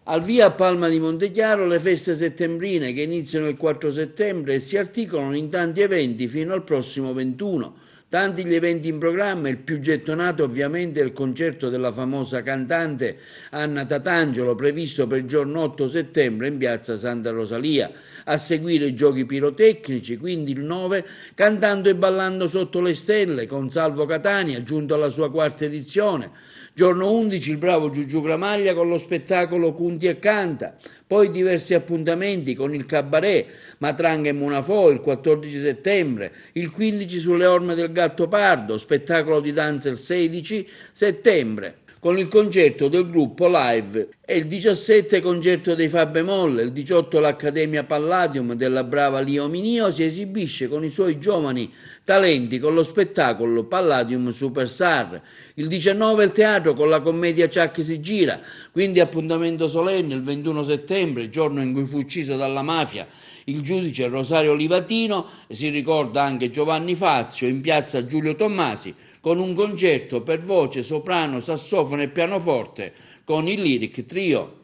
Al via a Palma di Montechiaro le feste settembrine che iniziano il 4 settembre e si articolano in tanti eventi fino al prossimo 21. Tanti gli eventi in programma, il più gettonato ovviamente è il concerto della famosa cantante Anna Tatangelo previsto per il giorno 8 settembre in piazza Santa Rosalia. A seguire i giochi pirotecnici, quindi il 9, cantando e ballando sotto le stelle con Salvo Catania, giunto alla sua quarta edizione. Giorno 11 il bravo Giugiu Gramaglia con lo spettacolo Cunti e Canta, poi diversi appuntamenti con il Cabaret, Matranga e Munafò il 14 settembre, il 15 sulle orme del Gattopardo, spettacolo di danza il 16 settembre, con il concerto del gruppo Live e il 17 concerto dei Fabemolle, il 18 l'Accademia Palladium della brava Lio Minio si esibisce con i suoi giovani talenti con lo spettacolo Palladium Superstar, il 19 il teatro con la commedia Ciacchi si gira, quindi appuntamento solenne il 21 settembre, giorno in cui fu ucciso dalla mafia il giudice Rosario Livatino, e si ricorda anche Giovanni Fazio in piazza Giulio Tommasi con un concerto per voce, soprano, sassofono e pianoforte con il Lyric Trio.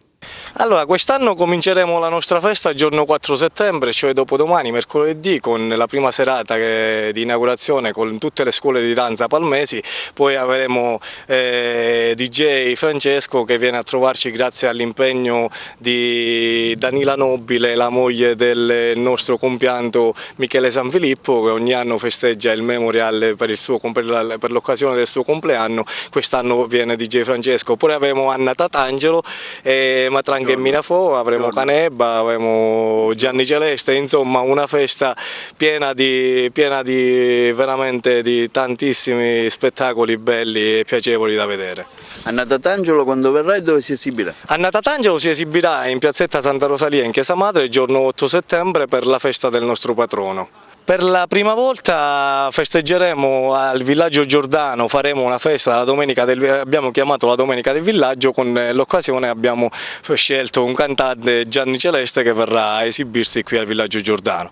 Allora, quest'anno cominceremo la nostra festa il giorno 4 settembre, cioè dopodomani, mercoledì, con la prima serata di inaugurazione con tutte le scuole di danza palmesi, poi avremo DJ Francesco che viene a trovarci grazie all'impegno di Danila Nobile, la moglie del nostro compianto Michele Sanfilippo, che ogni anno festeggia il memorial per l'occasione del suo compleanno. Quest'anno viene DJ Francesco, poi avremo Anna Tatangelo e Matranga e Munafò, avremo Canebba, avremo Gianni Celeste, insomma una festa piena di veramente di tantissimi spettacoli belli e piacevoli da vedere. Anna Tatangelo quando verrà e dove si esibirà? Anna Tatangelo si esibirà in piazzetta Santa Rosalia in Chiesa Madre il giorno 8 settembre per la festa del nostro patrono. Per la prima volta festeggeremo al Villaggio Giordano, faremo una festa abbiamo chiamato la Domenica del Villaggio, con l'occasione abbiamo scelto un cantante, Gianni Celeste, che verrà a esibirsi qui al Villaggio Giordano.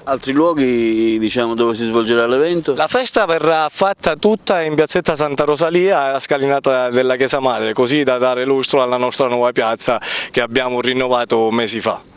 Altri luoghi dove si svolgerà l'evento? La festa verrà fatta tutta in piazzetta Santa Rosalia, alla scalinata della Chiesa Madre, così da dare lustro alla nostra nuova piazza che abbiamo rinnovato mesi fa.